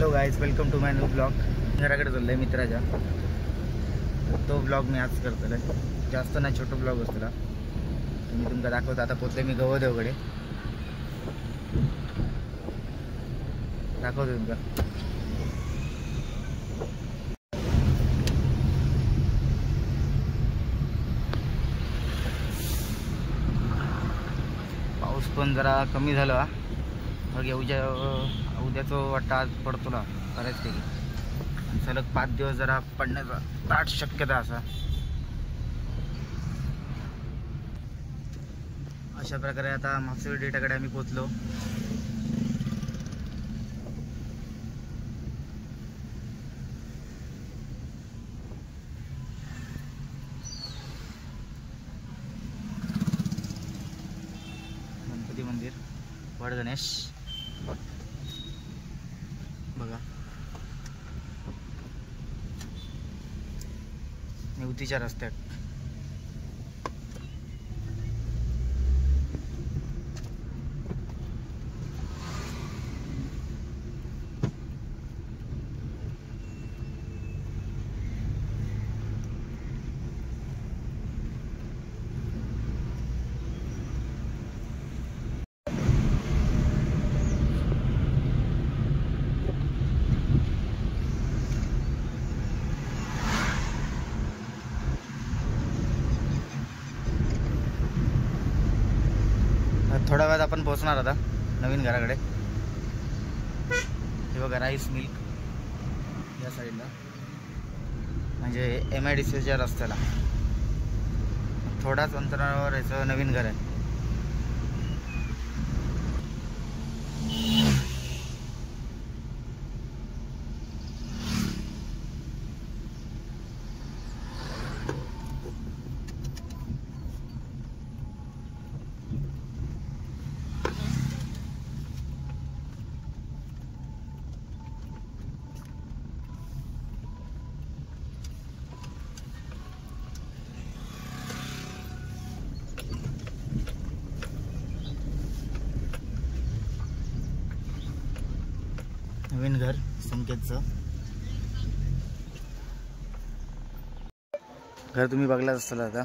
Hello guys, welcome to my new blog. घराकडे चाललो आहे मित्राच्या. तो ब्लॉग मी आज करतोय. जास्त नाही, छोटं ब्लॉग असतो. मी तुमका दाखवतो. आता पोचले मी गवदेवकडे. दाखवतो तुमका. पाऊस पण जरा कमी झाला. मग उद्याचं वाटतं आज पडतो ना बऱ्याचपैकी. सलग 5 दिवस जरा पडण्याचा दाट शक्यता असा. अशा प्रकारे आता मागच्या डेटाकडे आम्ही पोचलो. गणपती मंदिर, वड गणेश बघा. निवतीच्या रस्त्यात थोड्या वेळात आपण पोहोचणार आता नवीन घराकडे. हे बघा, राईस मिल्क या साईडला, म्हणजे MIDCच्या रस्त्याला थोड्याच अंतरावर याचं नवीन घर आहे. नवीन घर संकेतचं घर तुम्ही बघलाच असाल. आता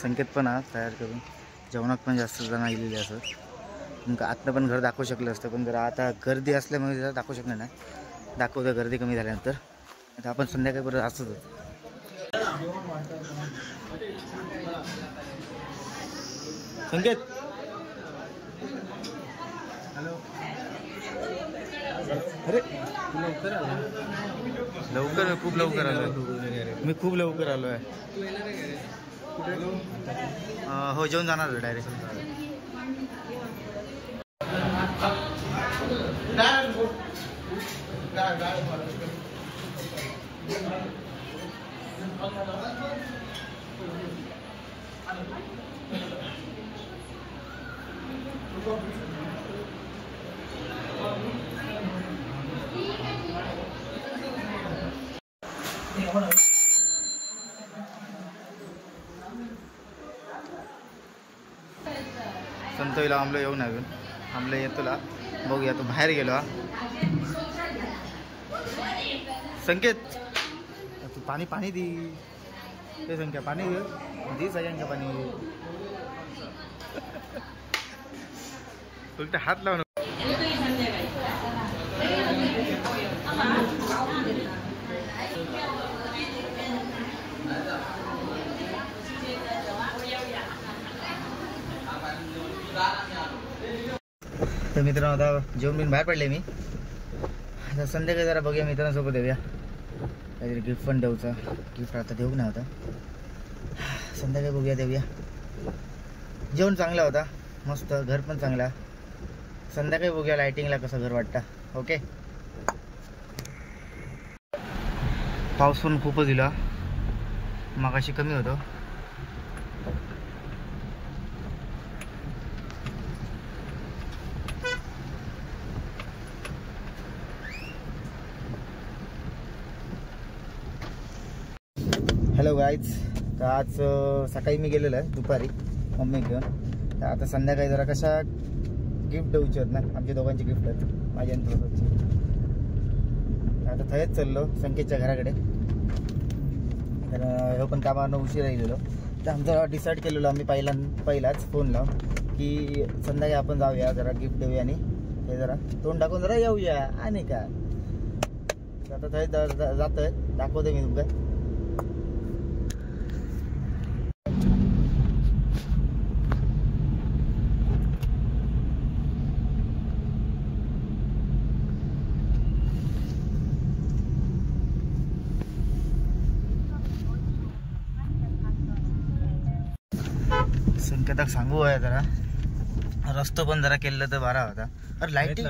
संकेत पण आज तयार करून जेवणात पण जास्त जण गेलेले असत. तुमका आतनं पण घर दाखवू शकलं असतं, पण जरा आता गर्दी असल्यामुळे जरा दाखवू शकलं नाही. दाखवतं गर्दी कमी झाल्यानंतर. आता आपण संध्याकाळपर्यंत असतोच. संकेत, अरे लवकर, खूप लवकर आलोय मी. खूप लवकर आलो आहे. हो, जेवण जाणार डायरेक्ट. संतोईला आमलो येऊन अजून आमला येतोला बघूया. तो बाहेर गेलो. संकेत, तू पाणी पाणी दी. ते संख्या पाणी दी सगळ्यांका पाणी. उलट हात लावून. तर मित्रांनो, आता जेवण बिन बाहेर पडले मी. आता संध्याकाळी जरा बघूया मित्रांसोबत येऊया. काहीतरी गिफ्ट पण देऊचा. गिफ्ट आता देऊ ना. आता संध्याकाळी बघूया, देऊया. जेवण चांगला होता, मस्त. घर पण चांगला. संध्याकाळी बघूया लाइटिंगला कसं घर वाटतं. ओके. पाऊस पण खूपच दिला, मगाशी कमी होतो. हॅलो गाईज, तर आज सकाळी मी गेलेलो आहे दुपारी मम्मी घेऊन. तर आता संध्याकाळी जरा कशा गिफ्ट देऊचे आहेत ना, आमच्या दोघांची गिफ्ट आहेत, माझ्या आणि आता थंयच चाललो संकेतच्या घराकडे. तर ह्यो पण कामानं उशीर राहिलेलो. तर आमचं डिसाईड केलेलो आम्ही पहिलाच फोन लावून की संध्याकाळी आपण जाऊया, जरा गिफ्ट देऊया आणि हे जरा तोंड टाकून जरा येऊया आणि का. आता थंय जातोय, दाखवतो मी तुमका. संकेताक सांगू आहे जरा रस्तो पण जरा केलं तर बरा होता. अरे लाईटिंग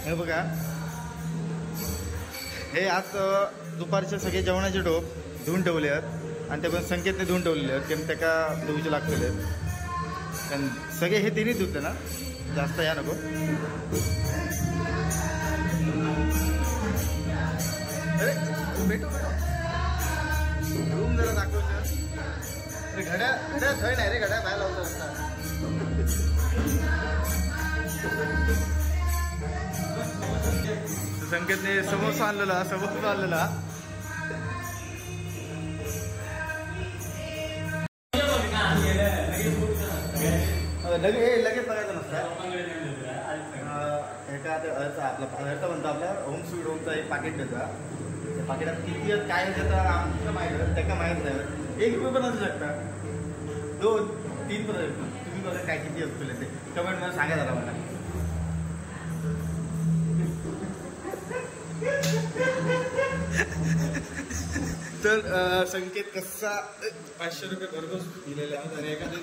हे बघा, हे आज दुपारचे सगळे जेवणाचे टोप धुवून ठेवले आहेत आणि ते पण संकेतने धुवून ठेवलेले आहेत, कारण त्याका धुवूचे लागलेले आहेत. कारण सगळे हे तिन्ही धुतले ना, जास्त या नको. भेटू रूम जरा दाखवतो. घड्या थंय नाही रे, घड्या बाहेर लावतो असता. संकेतने समोसा आणलेला लगेच बघायचं नसतं. एका आपला म्हणतो आपल्या होम स्वीट होमचा एक पाकिट देतं. त्या पाकिटात किती काय देतं आमचं माहीत, त्याला माहीत नाही. 1 रुपये पण असू शकता, 2, 3 पण असू. तुम्ही बघा काय किती असतो ते कमेंट मध्ये सांगा जरा मला. तर संकेत कसा 500 रुपये भरघोस दिलेले आहेत आणि एखादे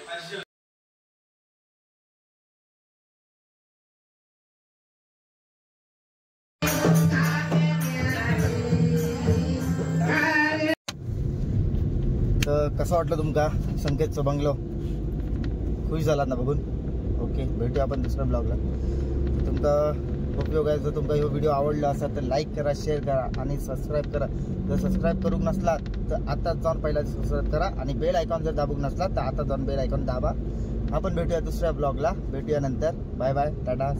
500. तर कसं वाटलं तुमका संकेतचं बंगलो? खुश झालात ना बघून? ओके, भेटूया आपण दुसऱ्या ब्लॉगला. तुमका उपयोग आहे. जर तुमका हा व्हिडिओ आवडला असेल तर लाईक करा, शेअर करा आणि सबस्क्राईब करा. जर सबस्क्राईब करूक नसला तर आताच जाऊन पहिला सबस्क्राईब करा आणि बेल आयकॉन जर दाबूक नसला तर आता जाऊन बेल आयकॉन दाबा. आपण भेटूया दुसऱ्या ब्लॉगला. भेटूया नंतर. Bye bye, Tata.